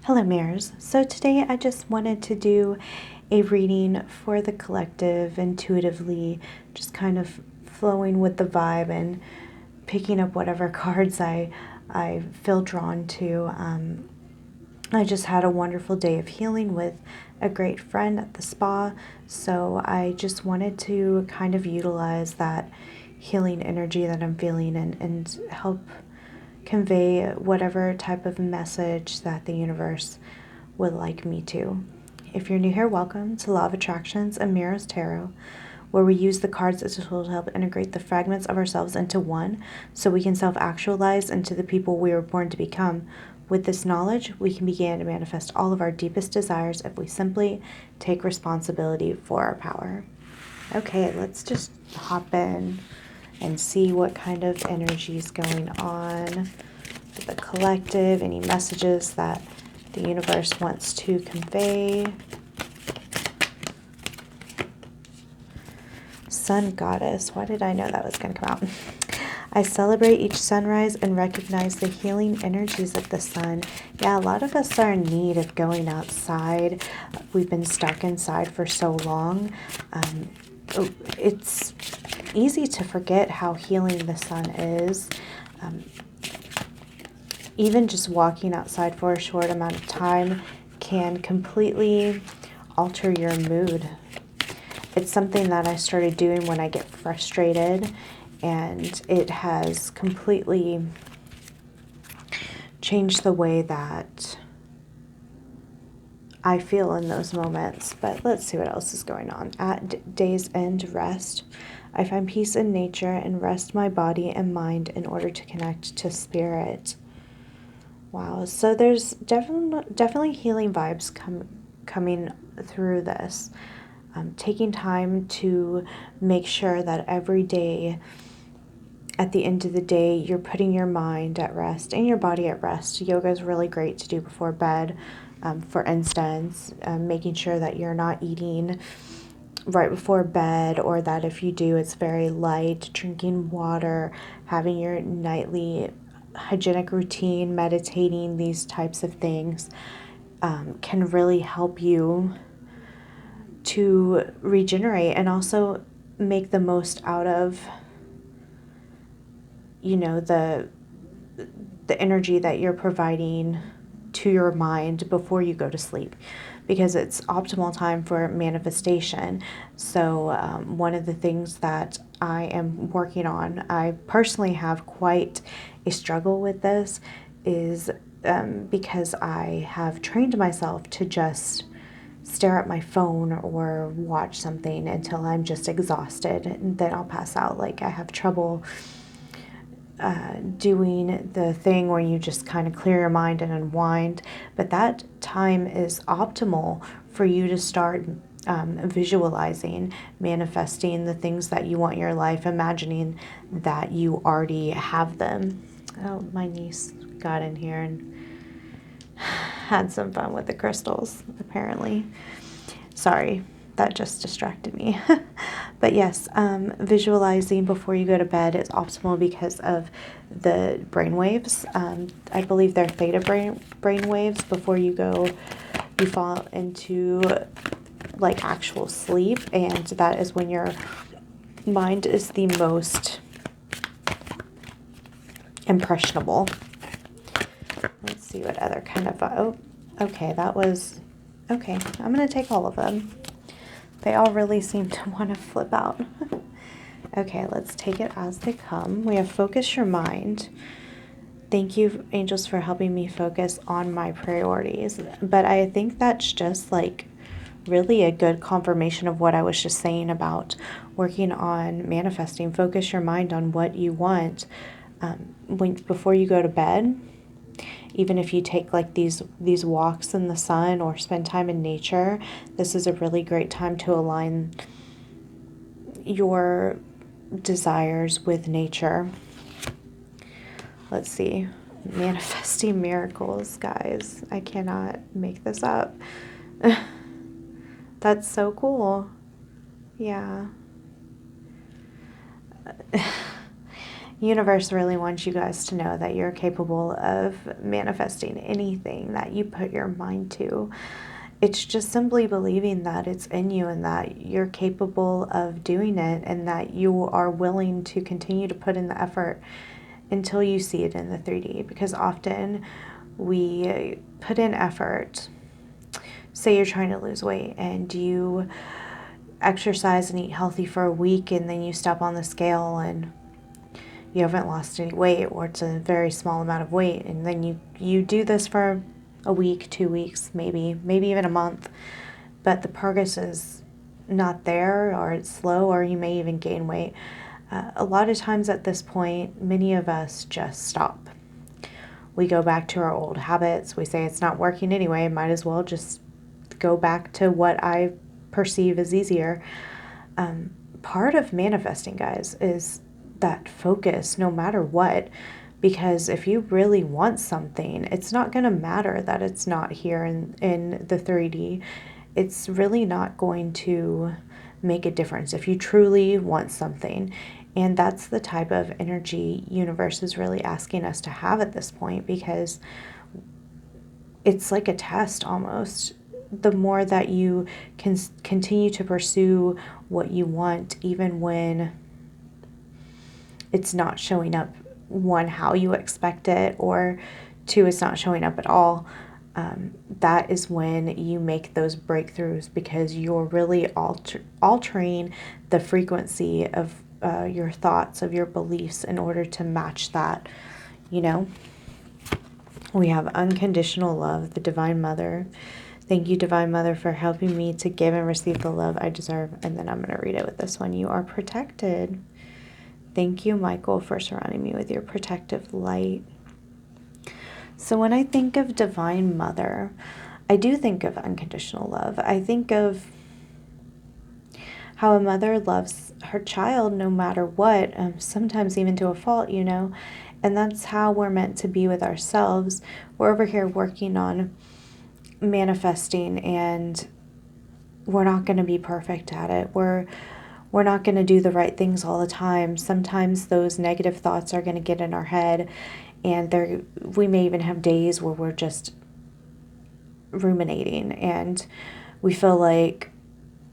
Hello, mirrors. So today I just wanted to do a reading for the collective, intuitively, just kind of flowing with the vibe and picking up whatever cards I feel drawn to. I just had a wonderful day of healing with a great friend at the spa, so I just wanted to kind of utilize that healing energy that I'm feeling and help convey whatever type of message that the universe would like me to. If you're new here, welcome to Law of Attractions and Mirrors Tarot, where we use the cards as a tool to help integrate the fragments of ourselves into one so we can self-actualize into the people we were born to become. With this knowledge, we can begin to manifest all of our deepest desires if we simply take responsibility for our power. Okay, let's just hop in and see what kind of energy is going on for the collective, any messages that the universe wants to convey. Sun Goddess, why did I know that was going to come out? I celebrate each sunrise and recognize the healing energies of the sun. Yeah, a lot of us are in need of going outside. We've been stuck inside for so long. It's easy to forget how healing the sun is. Even just walking outside for a short amount of time can completely alter your mood. It's something that I started doing when I get frustrated, and it has completely changed the way that I feel in those moments. But let's see what else is going on. At day's end, rest. I find peace in nature and rest my body and mind in order to connect to spirit. Wow, so there's definitely healing vibes coming through this. Taking time to make sure that every day, at the end of the day, you're putting your mind at rest and your body at rest. Yoga is really great to do before bed. For instance, making sure that you're not eating right before bed, or that if you do, it's very light, drinking water, having your nightly hygienic routine, meditating, these types of things can really help you to regenerate and also make the most out of, you know, the energy that you're providing to your mind before you go to sleep, because it's optimal time for manifestation. So one of the things that I am working on, I personally have quite a struggle with this, is because I have trained myself to just stare at my phone or watch something until I'm just exhausted, and then I'll pass out. Like, I have trouble doing the thing where you just kind of clear your mind and unwind, but that time is optimal for you to start visualizing, manifesting the things that you want in your life, imagining that you already have them. Oh, my niece got in here and had some fun with the crystals, apparently. Sorry, that just distracted me. But yes, visualizing before you go to bed is optimal because of the brain waves. I believe they're theta brain waves before you fall into like actual sleep, and that is when your mind is the most impressionable. Let's see what other kind of, oh, okay, that was, okay, I'm going to take all of them. They all really seem to want to flip out. Okay, let's take it as they come. We have focus your mind. Thank you, angels, for helping me focus on my priorities. But I think that's just like really a good confirmation of what I was just saying about working on manifesting. Focus your mind on what you want before you go to bed. Even if you take like these walks in the sun or spend time in nature, this is a really great time to align your desires with nature. Let's see. Manifesting miracles, guys. I cannot make this up. That's so cool. Yeah. Universe really wants you guys to know that you're capable of manifesting anything that you put your mind to. It's just simply believing that it's in you and that you're capable of doing it, and that you are willing to continue to put in the effort until you see it in the 3D. Because often we put in effort. Say you're trying to lose weight and you exercise and eat healthy for a week, and then you step on the scale and you haven't lost any weight, or it's a very small amount of weight, and then you do this for a week, 2 weeks, maybe even a month, but the progress is not there, or it's slow, or you may even gain weight. A lot of times at this point, many of us just stop. We go back to our old habits. We say it's not working anyway, might as well just go back to what I perceive as easier. Part of manifesting, guys, is that focus no matter what, because if you really want something, it's not going to matter that it's not here in the 3D. It's really not going to make a difference if you truly want something. And that's the type of energy universe is really asking us to have at this point, because it's like a test almost. The more that you can continue to pursue what you want, even when it's not showing up, one, how you expect it, or two, it's not showing up at all, that is when you make those breakthroughs, because you're really altering the frequency of your thoughts, of your beliefs, in order to match that, you know. We have unconditional love, the Divine Mother. Thank you, Divine Mother, for helping me to give and receive the love I deserve. And then I'm going to read it with this one. You are protected. Thank you, Michael, for surrounding me with your protective light. So when I think of Divine Mother, I do think of unconditional love. I think of how a mother loves her child no matter what, sometimes even to a fault, you know. And that's how we're meant to be with ourselves. We're over here working on manifesting, and we're not going to be perfect at it. We're not going to do the right things all the time. Sometimes those negative thoughts are going to get in our head, and we may even have days where we're just ruminating and we feel like,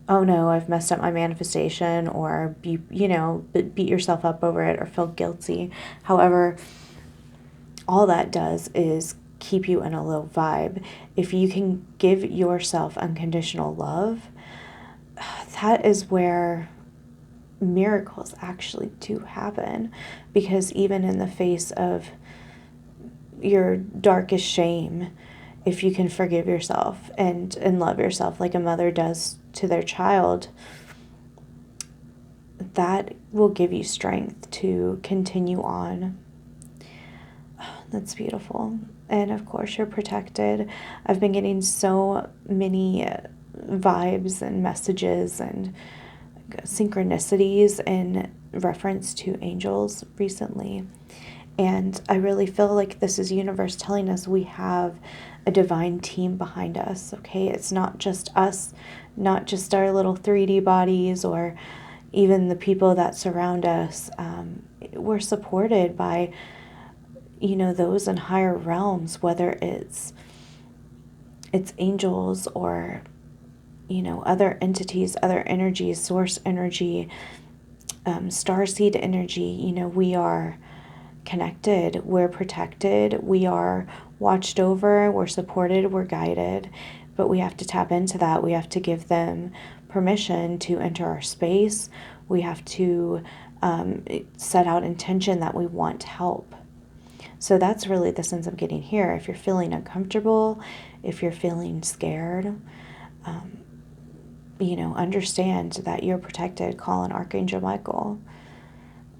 oh no, I've messed up my manifestation, or beat yourself up over it, or feel guilty. However, all that does is keep you in a low vibe. If you can give yourself unconditional love, that is where miracles actually do happen. Because even in the face of your darkest shame, if you can forgive yourself and love yourself like a mother does to their child, that will give you strength to continue on. That's beautiful. And of course, you're protected. I've been getting so many vibes and messages and synchronicities in reference to angels recently. And I really feel like this is universe telling us we have a divine team behind us, okay? It's not just us, not just our little 3D bodies, or even the people that surround us. We're supported by those in higher realms, whether it's angels or other entities, other energies, source energy, starseed energy. We are connected, we're protected, we are watched over, we're supported, we're guided. But we have to tap into that. We have to give them permission to enter our space. We have to set out intention that we want help. So that's really the sense I'm getting here. If you're feeling uncomfortable, if you're feeling scared, understand that you're protected. Call on Archangel Michael.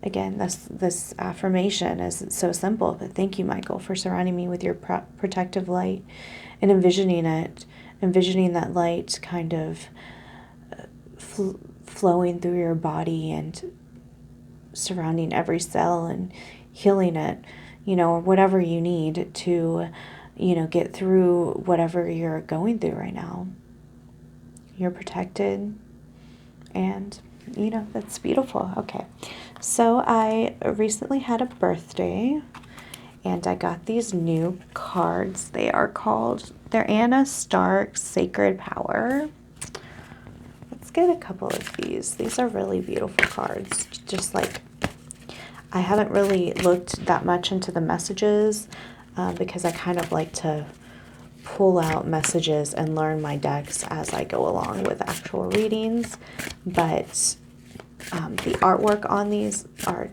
Again, this affirmation is so simple, but thank you, Michael, for surrounding me with your protective light and envisioning that light kind of flowing through your body and surrounding every cell and healing it. Or whatever you need to, get through whatever you're going through right now. You're protected, and You know, that's beautiful. Okay. So I recently had a birthday and I got these new cards. They're Anna Stark Sacred Power. Let's get a couple of these. These are really beautiful cards. Just like, I haven't really looked that much into the messages because I kind of like to pull out messages and learn my decks as I go along with actual readings. But the artwork on these are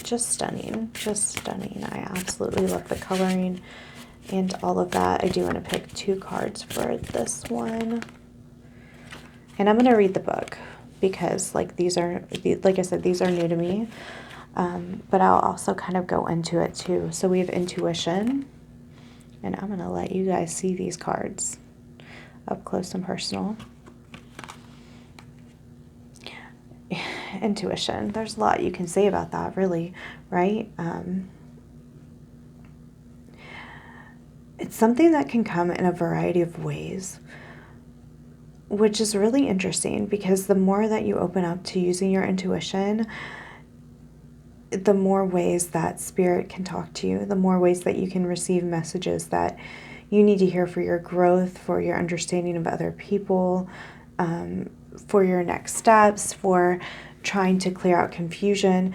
just stunning. Just stunning. I absolutely love the coloring and all of that. I do want to pick 2 cards for this one. And I'm going to read the book because like I said, these are new to me. But I'll also kind of go into it too. So we have intuition, and I'm going to let you guys see these cards up close and personal. Intuition. There's a lot you can say about that, really, right? It's something that can come in a variety of ways, which is really interesting because the more that you open up to using your intuition, the more ways that spirit can talk to you, the more ways that you can receive messages that you need to hear for your growth, for your understanding of other people, for your next steps, for trying to clear out confusion,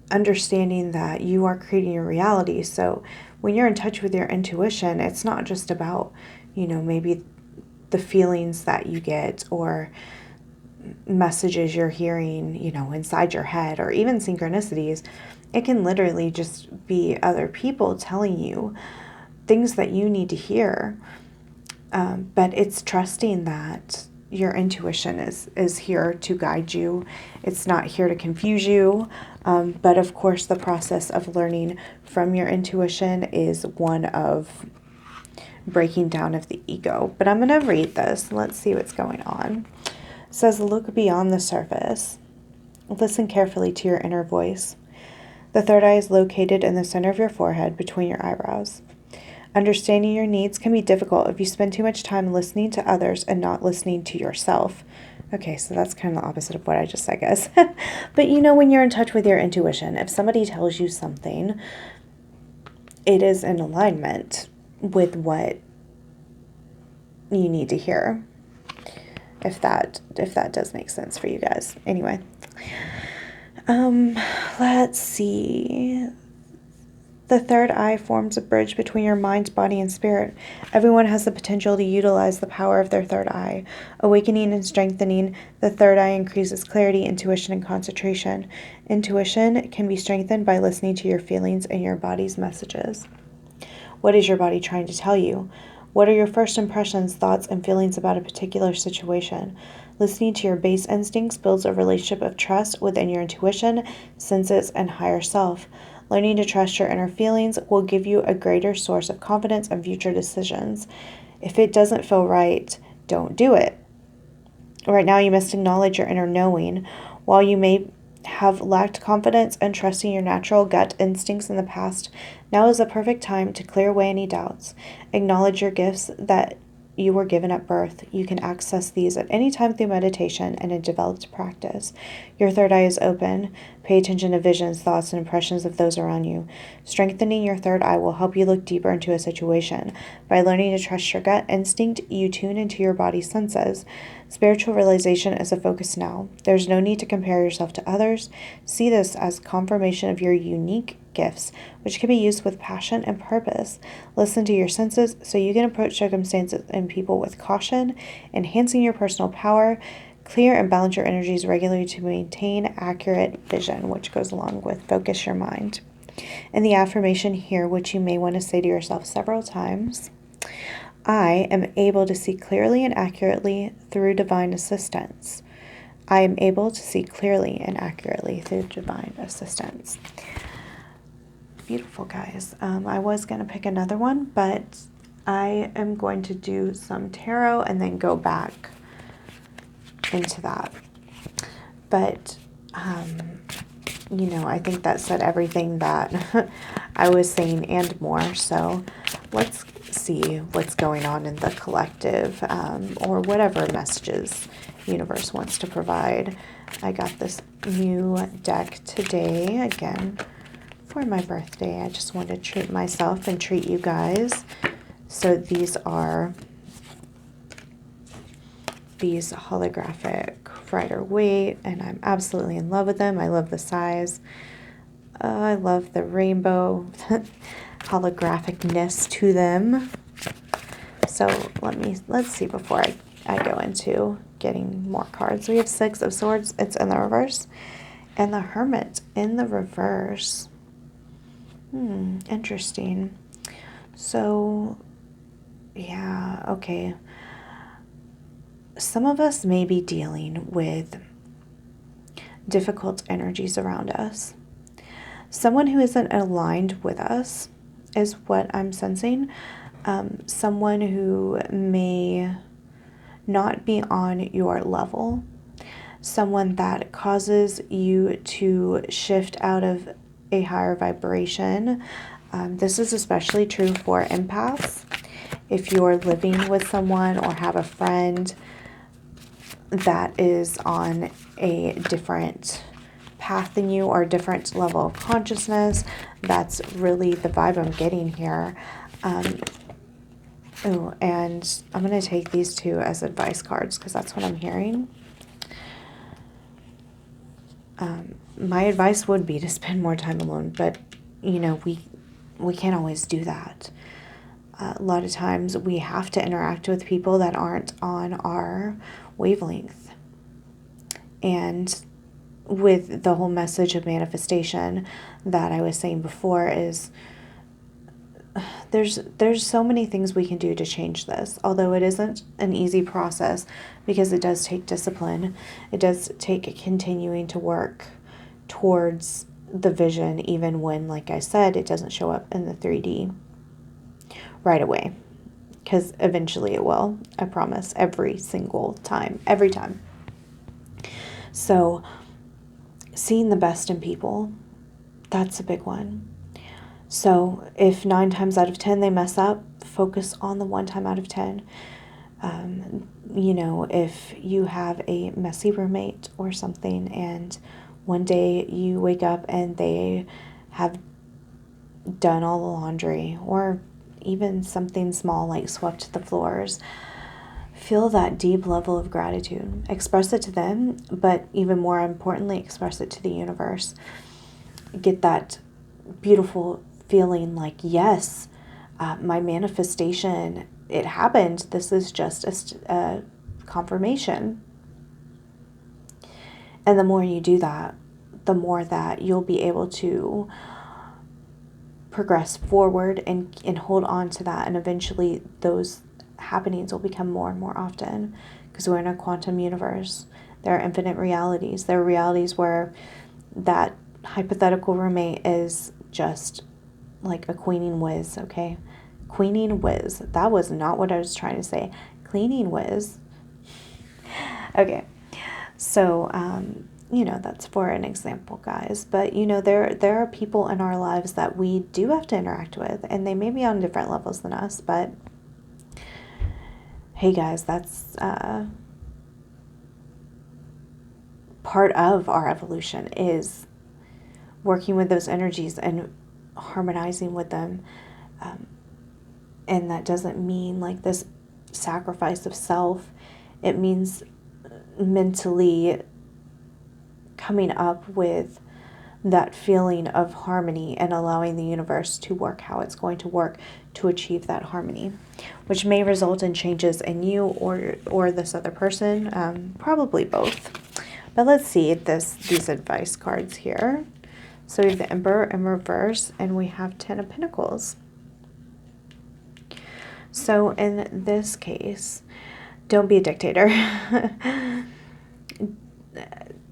understanding that you are creating your reality. So when you're in touch with your intuition, it's not just about, maybe the feelings that you get or messages you're hearing, inside your head, or even synchronicities. It can literally just be other people telling you things that you need to hear. But it's trusting that your intuition is here to guide you. It's not here to confuse you. But of course, the process of learning from your intuition is one of breaking down of the ego. But I'm going to read this. Let's see what's going on. It says, look beyond the surface. Listen carefully to your inner voice. The third eye is located in the center of your forehead between your eyebrows. Understanding your needs can be difficult if you spend too much time listening to others and not listening to yourself. Okay, so that's kind of the opposite of what I just said, guys. But when you're in touch with your intuition, if somebody tells you something, it is in alignment with what you need to hear. If that does make sense for you guys. Anyway, let's see. The third eye forms a bridge between your mind, body, and spirit. Everyone has the potential to utilize the power of their third eye. Awakening and strengthening the third eye increases clarity, intuition, and concentration. Intuition can be strengthened by listening to your feelings and your body's messages. What is your body trying to tell you? What are your first impressions, thoughts, and feelings about a particular situation? Listening to your base instincts builds a relationship of trust within your intuition, senses, and higher self. Learning to trust your inner feelings will give you a greater source of confidence in future decisions. If it doesn't feel right, don't do it. Right now, you must acknowledge your inner knowing. While you may have lacked confidence and trusting your natural gut instincts in the past, now is the perfect time to clear away any doubts. Acknowledge your gifts that you were given at birth. You can access these at any time through meditation and a developed practice. Your third eye is open. Pay attention to visions, thoughts, and impressions of those around you. Strengthening your third eye will help you look deeper into a situation. By learning to trust your gut instinct, you tune into your body's senses. Spiritual realization is a focus now. There's no need to compare yourself to others. See this as confirmation of your unique gifts, which can be used with passion and purpose. Listen to your senses so you can approach circumstances and people with caution, enhancing your personal power. Clear and balance your energies regularly to maintain accurate vision, which goes along with focus your mind. And the affirmation here, which you may want to say to yourself several times: I am able to see clearly and accurately through divine assistance. I am able to see clearly and accurately through divine assistance. Beautiful, guys. I was going to pick another one, but I am going to do some tarot and then go back into that. But you know, I think that said everything that I was saying and more. So let's see what's going on in the collective, or whatever messages universe wants to provide. I got this new deck today, again, for my birthday. I just wanted to treat myself and treat you guys. So these are these holographic Rider-Waite, and I'm absolutely in love with them. I love the size. I love the rainbow holographicness to them. So let's see before I go into getting more cards. We have 6 of Swords. It's in the reverse. And the Hermit in the reverse. Interesting. So, yeah, okay. Some of us may be dealing with difficult energies around us. Someone who isn't aligned with us is what I'm sensing. Someone who may not be on your level. Someone that causes you to shift out of a higher vibration. This is especially true for empaths. If you're living with someone or have a friend that is on a different path than you or a different level of consciousness, that's really the vibe I'm getting here. Oh, and I'm going to take these 2 as advice cards because that's what I'm hearing. My advice would be to spend more time alone, but, you know, we can't always do that. A lot of times we have to interact with people that aren't on our wavelength. And with the whole message of manifestation that I was saying before is there's so many things we can do to change this, although it isn't an easy process because it does take discipline. It does take continuing to work towards the vision, even when, like I said, it doesn't show up in the 3D right away, because eventually it will. I promise. Every single time. Every time. So seeing the best in people, that's a big one. So if 9 times out of 10 they mess up, focus on the 1 time out of 10. You know, if you have a messy roommate or something and one day you wake up and they have done all the laundry, or even something small like swept the floors, feel that deep level of gratitude. Express it to them, but even more importantly, express it to the universe. Get that beautiful feeling like, yes, my manifestation, it happened. This is just a confirmation. And the more you do that, the more that you'll be able to progress forward and hold on to that. And eventually those happenings will become more and more often, because we're in a quantum universe. There are infinite realities. There are realities where that hypothetical roommate is just like a queening whiz, okay? Queening whiz. That was not what I was trying to say. Cleaning whiz. Okay. So, you know, that's for an example, guys. But, you know, there are people in our lives that we do have to interact with, and they may be on different levels than us, but hey, guys, that's part of our evolution, is working with those energies and harmonizing with them. And that doesn't mean like this sacrifice of self. It means mentally coming up with that feeling of harmony and allowing the universe to work how it's going to work to achieve that harmony, which may result in changes in you or this other person, probably both. But let's see these advice cards here. So we have the Emperor in reverse, and we have 10 of Pentacles. So in this case, don't be a dictator.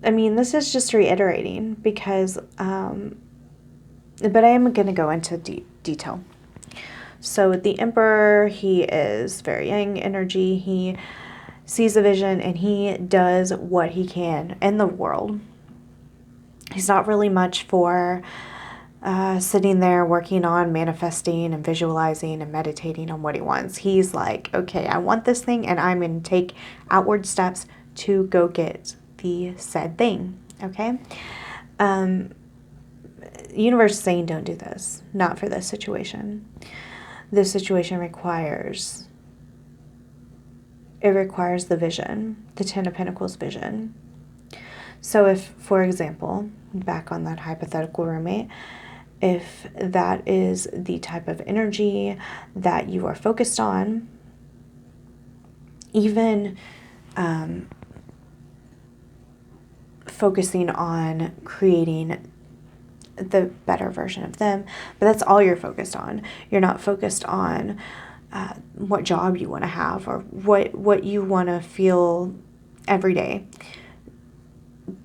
I mean, this is just reiterating because, but I am going to go into detail. So the Emperor, he is very yang energy. He sees a vision and he does what he can in the world He's not really much for sitting there working on manifesting and visualizing and meditating on what he wants. He's like, okay, I want this thing, and I'm going to take outward steps to go get the said thing. Okay? Universe is saying don't do this. Not for this situation. This situation requires the vision, the Ten of Pentacles vision. So if, for example, back on that hypothetical roommate, if that is the type of energy that you are focused on, even focusing on creating the better version of them, but that's all you're focused on. You're not focused on what job you want to have or what you want to feel every day,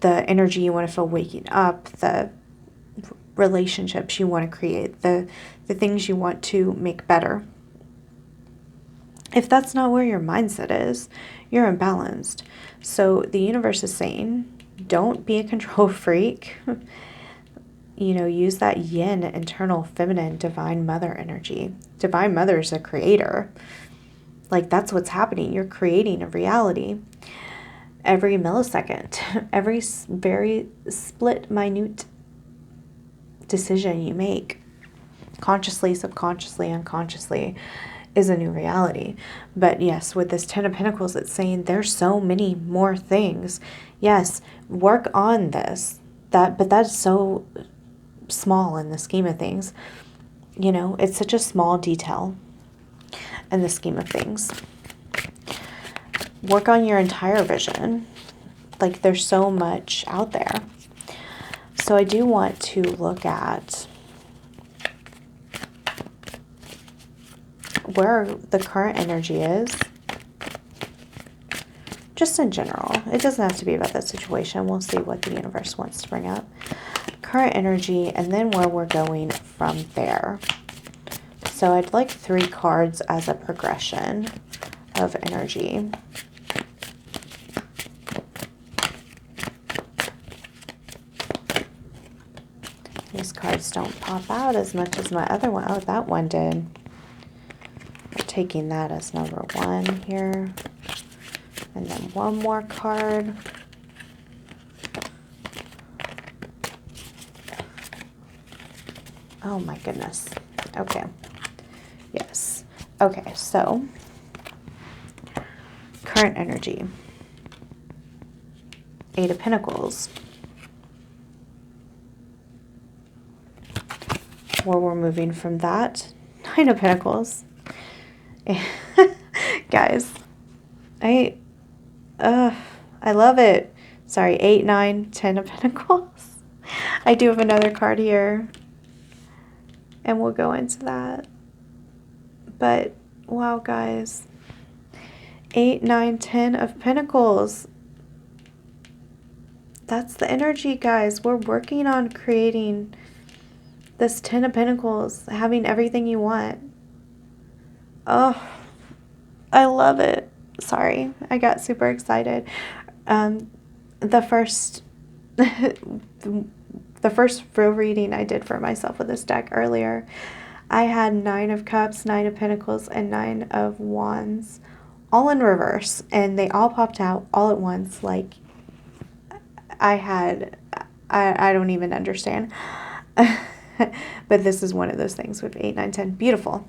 the energy you want to feel waking up, the relationships you want to create, the things you want to make better. If that's not where your mindset is, you're imbalanced. So the universe is saying, don't be a control freak. Use that yin, internal feminine, divine mother energy. Divine mother is a creator. Like, that's what's happening. You're creating a reality. Every millisecond, every very split, minute decision you make, consciously, subconsciously, unconsciously, is a new reality. But yes, with this Ten of Pentacles, it's saying there's so many more things. Yes, work on this. But that's so small in the scheme of things. It's such a small detail in the scheme of things. Work on your entire vision. Like, there's so much out there. So I do want to look at where the current energy is, just in general. It doesn't have to be about that situation. We'll see what the universe wants to bring up. Current energy, and then where we're going from there. So I'd like 3 cards as a progression of energy. These cards don't pop out as much as my other one. Oh, that one did. We're taking that as number 1 here. And then one more card. Oh my goodness. Okay. Yes. Okay, so current energy. 8 of Pentacles. Where we're moving from that. 9 of Pentacles. Guys, I love it. Sorry, 8, 9, 10 of Pentacles. I do have another card here, and we'll go into that. But, wow, guys. 8, 9, 10 of Pentacles. That's the energy, guys. We're working on creating this 10 of Pentacles, having everything you want. Oh, I love it. Sorry, I got super excited. The first real reading I did for myself with this deck earlier, I had 9 of Cups, 9 of Pentacles, and 9 of Wands all in reverse, and they all popped out all at once. Like, I don't even understand. But this is one of those things with 8, 9, 10. Beautiful.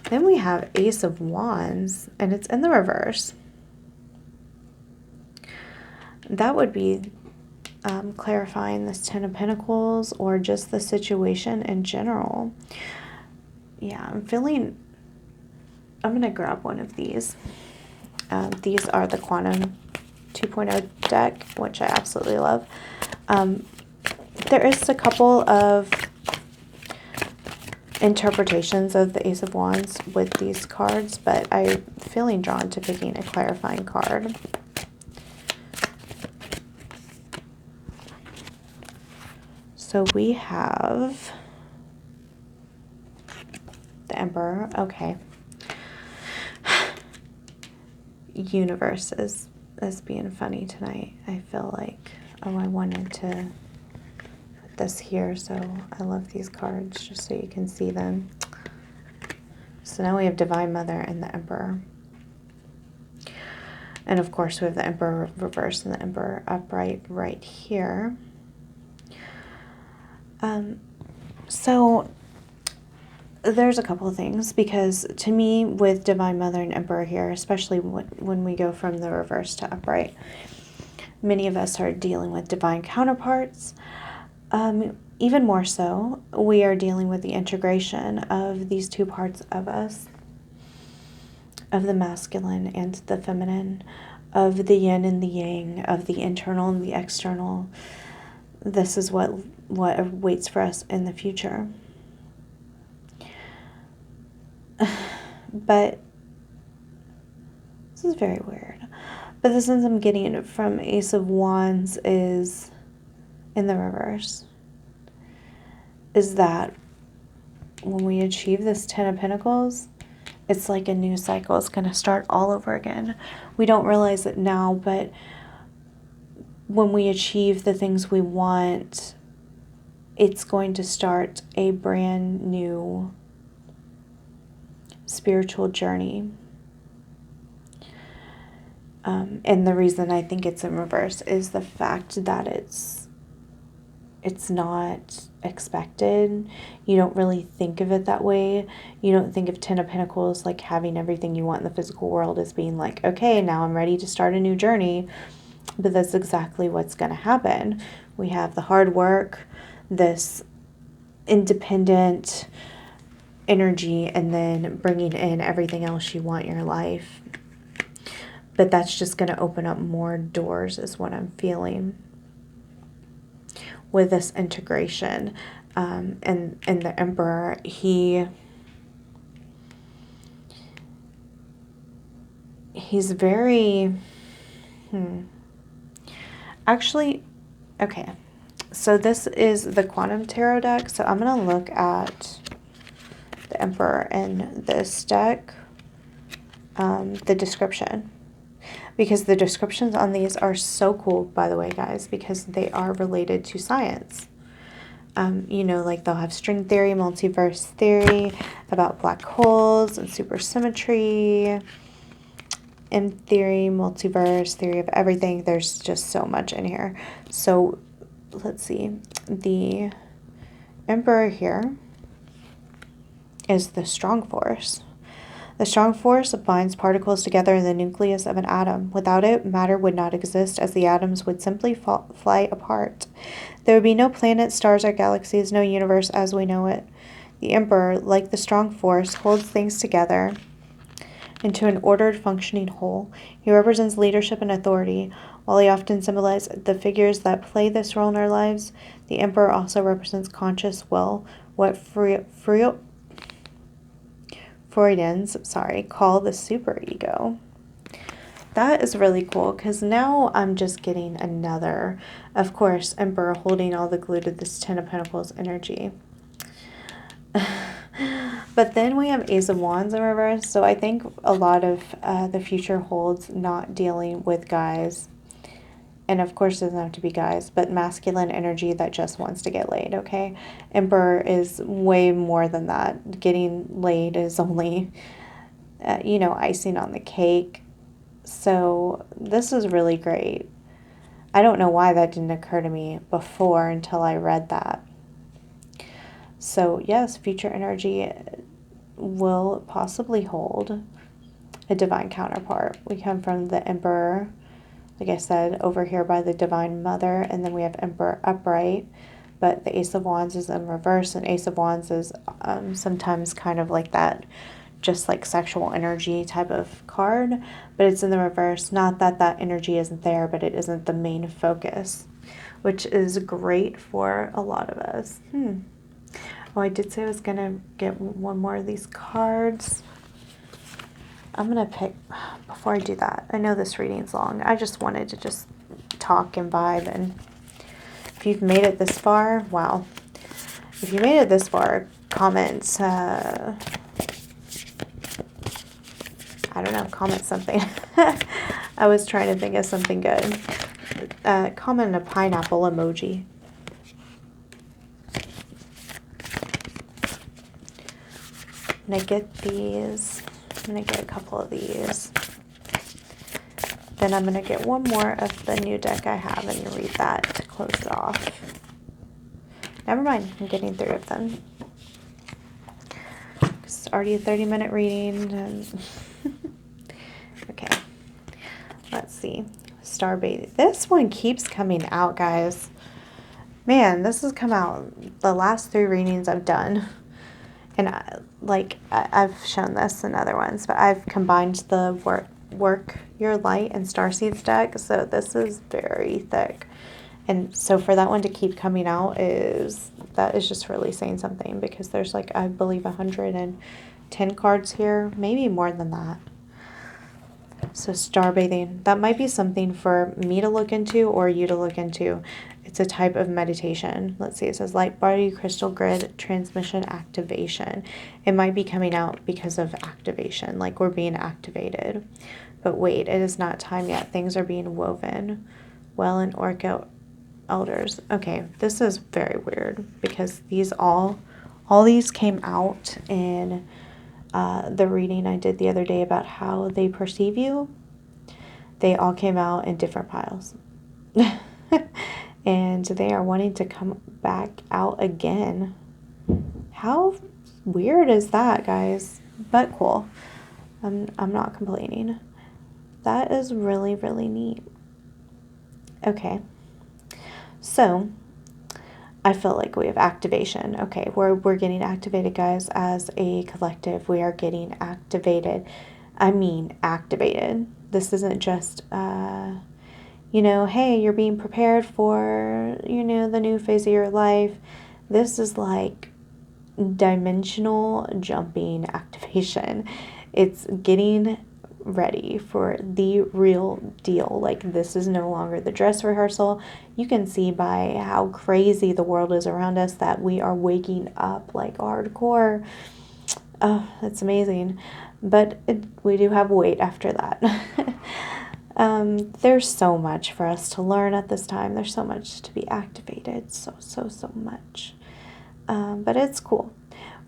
Then we have Ace of Wands, and it's in the reverse. That would be clarifying this 10 of Pentacles or just the situation in general. Yeah, I'm going to grab one of these. These are the Quantum 2.0 deck, which I absolutely love. There is a couple of interpretations of the Ace of Wands with these cards, but I'm feeling drawn to picking a clarifying card. So we have the Emperor. Okay. Universe is being funny tonight. I feel like, oh, I wanted to this here, so I love these cards just so you can see them. So now we have Divine Mother and the Emperor. And of course we have the Emperor reversed and the Emperor upright right here. So there's a couple of things, because to me with Divine Mother and Emperor here, especially when we go from the reverse to upright, many of us are dealing with divine counterparts. Even more so, we are dealing with the integration of these two parts of us, of the masculine and the feminine, of the yin and the yang, of the internal and the external. This is what waits for us in the future. But this is very weird. But the sense I'm getting from Ace of Wands is, in the reverse, is that when we achieve this Ten of Pentacles, it's like a new cycle. It's going to start all over again. We don't realize it now, but when we achieve the things we want, it's going to start a brand new spiritual journey. And the reason I think it's in reverse is the fact that it's not expected. You don't really think of it that way. You don't think of Ten of Pentacles like having everything you want in the physical world as being like, okay, now I'm ready to start a new journey. But that's exactly what's going to happen. We have the hard work, this independent energy, and then bringing in everything else you want in your life. But that's just going to open up more doors is what I'm feeling with this integration. And the Emperor, he's very, actually, okay. So this is the Quantum Tarot deck. So I'm going to look at the Emperor in this deck, the description. Because the descriptions on these are so cool, by the way, guys, because they are related to science. You know, like they'll have string theory, multiverse theory, about black holes and supersymmetry, M theory, multiverse, theory of everything. There's just so much in here. So let's see. The Emperor here is the strong force. The strong force binds particles together in the nucleus of an atom. Without it, matter would not exist, as the atoms would simply fly apart. There would be no planets, stars, or galaxies, no universe as we know it. The Emperor, like the strong force, holds things together into an ordered, functioning whole. He represents leadership and authority. While he often symbolizes the figures that play this role in our lives, the Emperor also represents conscious will, what Freudians call the superego. That is really cool, because now I'm just getting another, of course, Emperor holding all the glue to this Ten of Pentacles energy. But then we have Ace of Wands in reverse, so I think a lot of the future holds not dealing with guys. And of course it doesn't have to be guys, but masculine energy that just wants to get laid, okay? Emperor is way more than that. Getting laid is only, you know, icing on the cake. So this is really great. I don't know why that didn't occur to me before until I read that. So yes, future energy will possibly hold a divine counterpart. We come from the Emperor, like I said, over here by the Divine Mother, and then we have Emperor upright, but the Ace of Wands is in reverse, and Ace of Wands is sometimes kind of like that, just like sexual energy type of card, but it's in the reverse. Not that that energy isn't there, but it isn't the main focus, which is great for a lot of us. Oh, I did say I was going to get one more of these cards. I'm going to pick, before I do that, I know this reading's long. I just wanted to just talk and vibe. And if you've made it this far, wow. If you made it this far, comment, I don't know, comment something. I was trying to think of something good. Comment a pineapple emoji. I'm going to get these. I'm going to get a couple of these. Then I'm going to get one more of the new deck I have and read that to close it off. Never mind, I'm getting 3 of them. It's already a 30-minute reading. And okay, let's see. Starbathing. This one keeps coming out, guys. Man, this has come out the last 3 readings I've done. And I've shown this in other ones, but I've combined the Work Your Light and Starseeds deck, so this is very thick. And so for that one to keep coming out that is just really saying something, because there's like, I believe 110 cards here, maybe more than that. So starbathing, that might be something for me to look into or you to look into. It's a type of meditation. Let's see, it says light body crystal grid transmission activation. It might be coming out because of activation, like we're being activated. But wait, it is not time yet. Things are being woven. Well, in Orca elders. Okay, this is very weird, because all these came out in the reading I did the other day about how they perceive you. They all came out in different piles. And they are wanting to come back out again. How weird is that, guys? But cool. I'm not complaining. That is really, really neat. Okay. So I feel like we have activation. Okay, we're getting activated, guys. As a collective, we are getting activated. I mean, activated. This isn't just, hey, you're being prepared for, the new phase of your life. This is like dimensional jumping activation. It's getting ready for the real deal. Like, this is no longer the dress rehearsal. You can see by how crazy the world is around us that we are waking up like hardcore. Oh, it's amazing. But we do have weight after that. There's so much for us to learn at this time. There's so much to be activated. So much. But it's cool.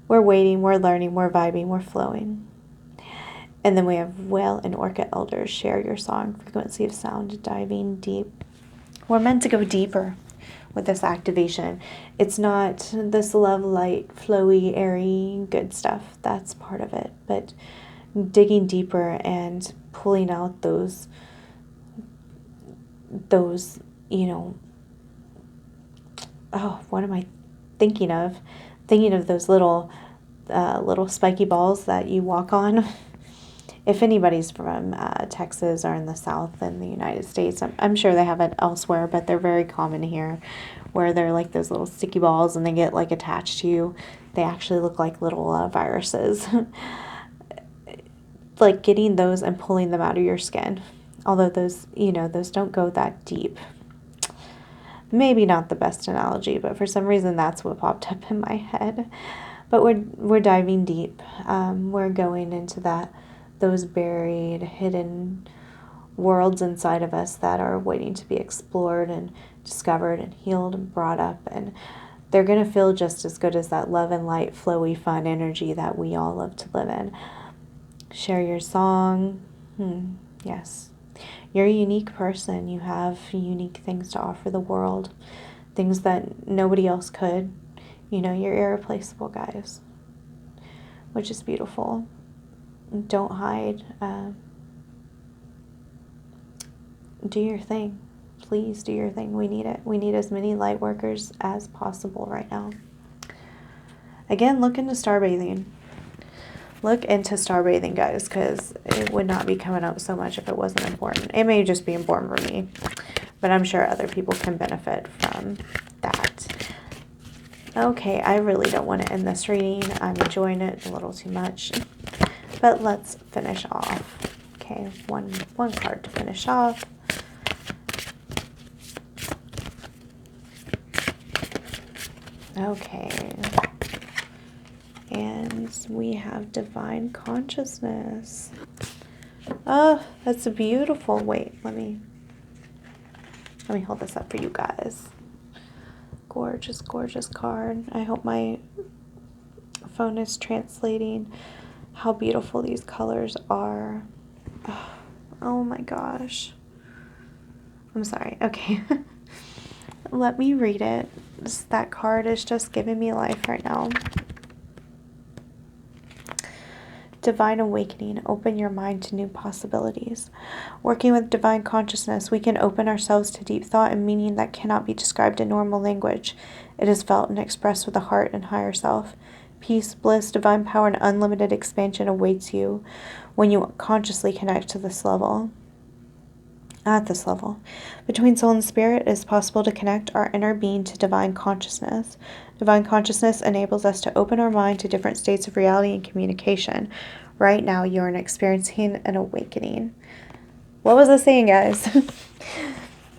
We're waiting, we're learning, we're vibing, we're flowing. And then we have Whale and Orca Elders. Share your song. Frequency of sound. Diving deep. We're meant to go deeper with this activation. It's not this love, light, flowy, airy, good stuff. That's part of it. But digging deeper and pulling out those what am I thinking of? Thinking of those little spiky balls that you walk on. If anybody's from Texas or in the South in the United States, I'm sure they have it elsewhere, but they're very common here, where they're like those little sticky balls and they get like attached to you. They actually look like little viruses. Like getting those and pulling them out of your skin. Although those don't go that deep. Maybe not the best analogy, but for some reason that's what popped up in my head. But we're diving deep. We're going into those buried, hidden worlds inside of us that are waiting to be explored and discovered and healed and brought up. And they're going to feel just as good as that love and light, flowy, fun energy that we all love to live in. Share your song. Yes. You're a unique person. You have unique things to offer the world. Things that nobody else could. You're irreplaceable, guys. Which is beautiful. Don't hide. Do your thing. Please do your thing. We need it. We need as many light workers as possible right now. Again, look into starbathing. Look into starbathing, guys, because it would not be coming out so much if it wasn't important. It may just be important for me, but I'm sure other people can benefit from that. Okay, I really don't want to end this reading. I'm enjoying it a little too much. But let's finish off. Okay, one card to finish off. Okay. And we have divine consciousness. Oh, that's beautiful. Wait, let me hold this up for you guys. Gorgeous, gorgeous card. I hope my phone is translating how beautiful these colors are. Oh my gosh. I'm sorry. Okay. Let me read it. That card is just giving me life right now. Divine awakening. Open your mind to new possibilities. Working with divine consciousness, we can open ourselves to deep thought and meaning that cannot be described in normal language. It is felt and expressed with the heart and higher self. Peace, bliss, divine power, and unlimited expansion awaits you when you consciously connect to this level. At this level, between soul and spirit, it is possible to connect our inner being to divine consciousness. Divine consciousness enables us to open our mind to different states of reality and communication. Right now, you are experiencing an awakening. What was I saying, guys?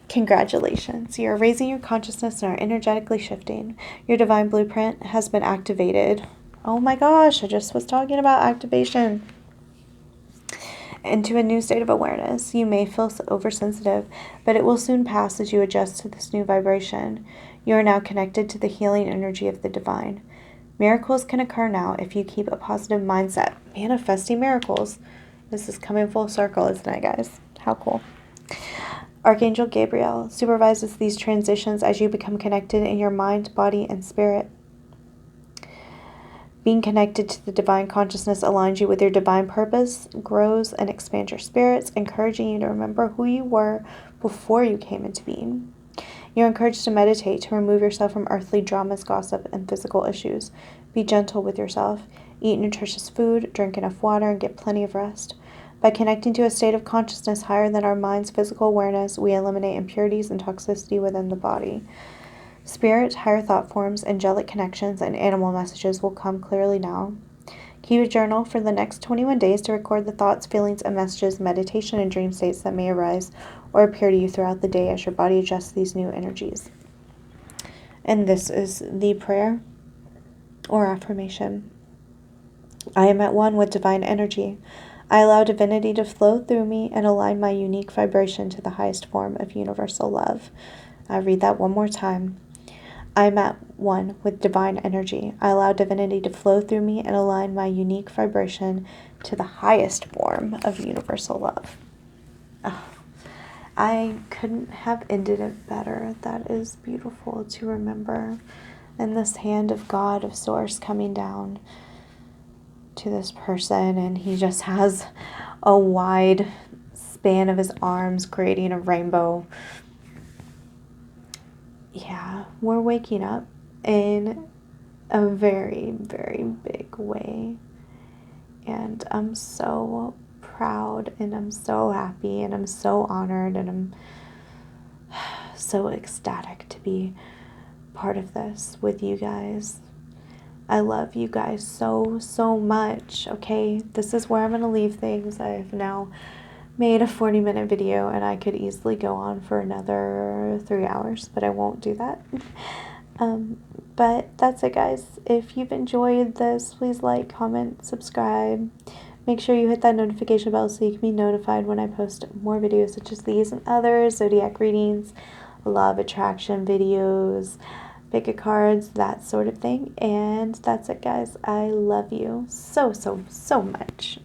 Congratulations. You are raising your consciousness and are energetically shifting. Your divine blueprint has been activated. Oh my gosh, I just was talking about activation. Into a new state of awareness. You may feel oversensitive, but it will soon pass as you adjust to this new vibration. You are now connected to the healing energy of the divine. Miracles can occur now if you keep a positive mindset. Manifesting miracles. This is coming full circle, isn't it, guys? How cool. Archangel Gabriel supervises these transitions as you become connected in your mind, body, and spirit. Being connected to the divine consciousness aligns you with your divine purpose, grows and expands your spirits, encouraging you to remember who you were before you came into being. You're encouraged to meditate, to remove yourself from earthly dramas, gossip, and physical issues. Be gentle with yourself. Eat nutritious food, drink enough water, and get plenty of rest. By connecting to a state of consciousness higher than our mind's physical awareness, we eliminate impurities and toxicity within the body. Spirit, higher thought forms, angelic connections, and animal messages will come clearly now. Keep a journal for the next 21 days to record the thoughts, feelings, and messages, meditation, and dream states that may arise or appear to you throughout the day as your body adjusts these new energies. And this is the prayer or affirmation. I am at one with divine energy. I allow divinity to flow through me and align my unique vibration to the highest form of universal love. I'll read that one more time. I am at one with divine energy. I allow divinity to flow through me and align my unique vibration to the highest form of universal love. Oh, I couldn't have ended it better. That is beautiful to remember. And this hand of God, of Source, coming down to this person, and he just has a wide span of his arms creating a rainbow. Yeah, we're waking up in a very, very big way. And I'm so proud, and I'm so happy, and I'm so honored, and I'm so ecstatic to be part of this with you guys. I love you guys so, so much, okay? This is where I'm going to leave things. I've now made a 40-minute video, and I could easily go on for another 3 hours, but I won't do that. But that's it, guys. If you've enjoyed this, please like, comment, subscribe. Make sure you hit that notification bell so you can be notified when I post more videos such as these and others, zodiac readings, law of attraction videos, pick a cards, that sort of thing. And that's it, guys. I love you so, so, so much.